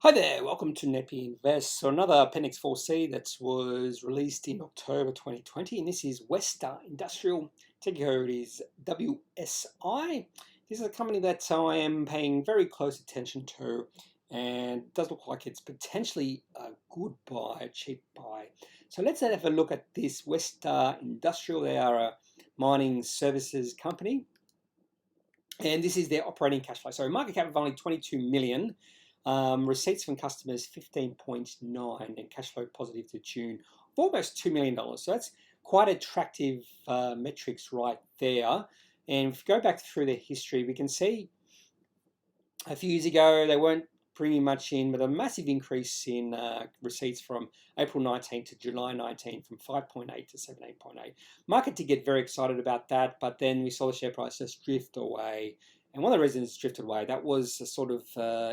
Hi there, welcome to Neppy Invest. So another Appendix 4C that was released in October 2020, and this is WestStar Industrial. Ticker code is WSI. This is a company that I am paying very close attention to, and it does look like it's potentially a good buy, a cheap buy. So let's have a look at this WestStar Industrial. They are a mining services company, and this is their operating cash flow. So market cap of only 22 million. Receipts from customers 15.9 and cash flow positive to tune of almost $2 million. So that's quite attractive metrics right there. And if we go back through their history, we can see a few years ago they weren't bringing much in, but a massive increase in receipts from April 19 to July 19 from 5.8 to 17.8. Market did get very excited about that, but then we saw the share price just drift away. And one of the reasons it drifted away, that was a sort of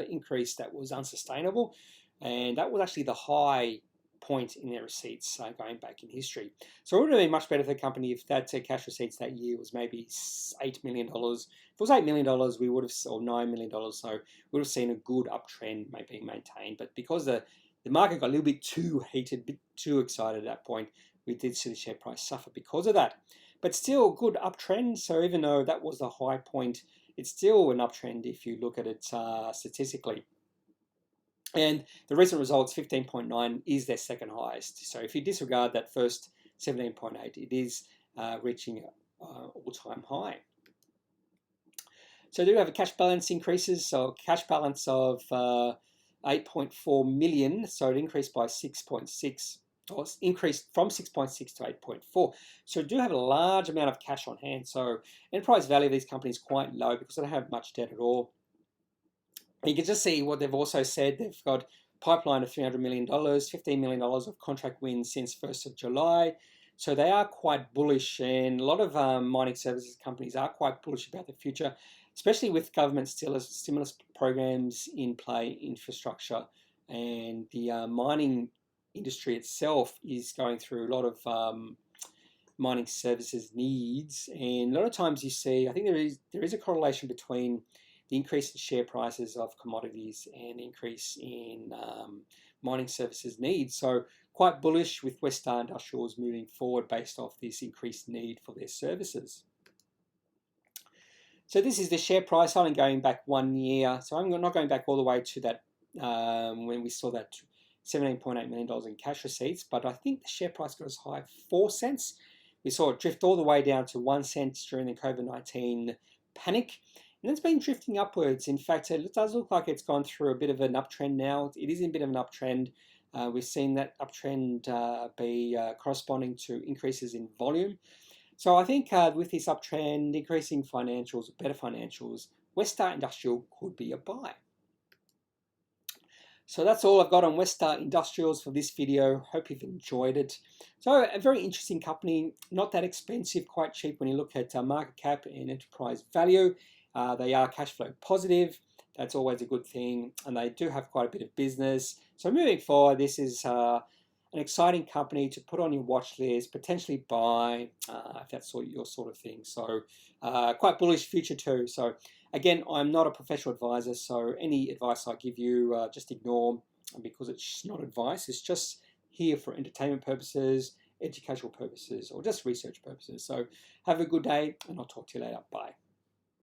increase that was unsustainable. And that was actually the high point in their receipts going back in history. So it would have been much better for the company if that cash receipts that year was maybe $8 million. If it was $8 million, we would have, or $9 million, so we would have seen a good uptrend being maintained. But because the market got a little bit too heated, a bit too excited at that point, we did see the share price suffer because of that. But still a good uptrend. So even though that was the high point, it's still an uptrend if you look at it statistically. And the recent results, 15.9 is their second highest. So if you disregard that first 17.8, it is reaching an all-time high. So they do have a cash balance increases. So cash balance of 8.4 million. So it increased by 6.6. Or increased from 6.6 to 8.4. So do have a large amount of cash on hand. So enterprise value of these companies is quite low because they don't have much debt at all. And you can just see what they've also said. They've got pipeline of $300 million, $15 million of contract wins since 1st of July. So they are quite bullish, and a lot of mining services companies are quite bullish about the future, especially with government stimulus programs in play, infrastructure, and the mining industry itself is going through a lot of mining services needs, and a lot of times you see, I think there is a correlation between the increase in share prices of commodities and increase in mining services needs. So quite bullish with WestStar Industrials moving forward based off this increased need for their services. So this is the share price, only going back 1 year. So I'm not going back all the way to that when we saw that $17.8 million in cash receipts, but I think the share price got as high as 4 cents. We saw it drift all the way down to 1 cent during the COVID-19 panic. And it's been drifting upwards. In fact, it does look like it's gone through a bit of an uptrend now. It is in a bit of an uptrend. We've seen that uptrend be corresponding to increases in volume. So I think with this uptrend, increasing financials, better financials, WestStar Industrial could be a buy. So that's all I've got on WestStar Industrials for this video. Hope you've enjoyed it. So a very interesting company, not that expensive, quite cheap when you look at market cap and enterprise value. They are cash flow positive. That's always a good thing. And they do have quite a bit of business. So moving forward, this is an exciting company to put on your watch list, potentially buy if that's your sort of thing. So quite bullish future too. So again, I'm not a professional advisor, so any advice I give you, just ignore, because it's not advice. It's just here for entertainment purposes, educational purposes, or just research purposes. So have a good day, and I'll talk to you later. Bye.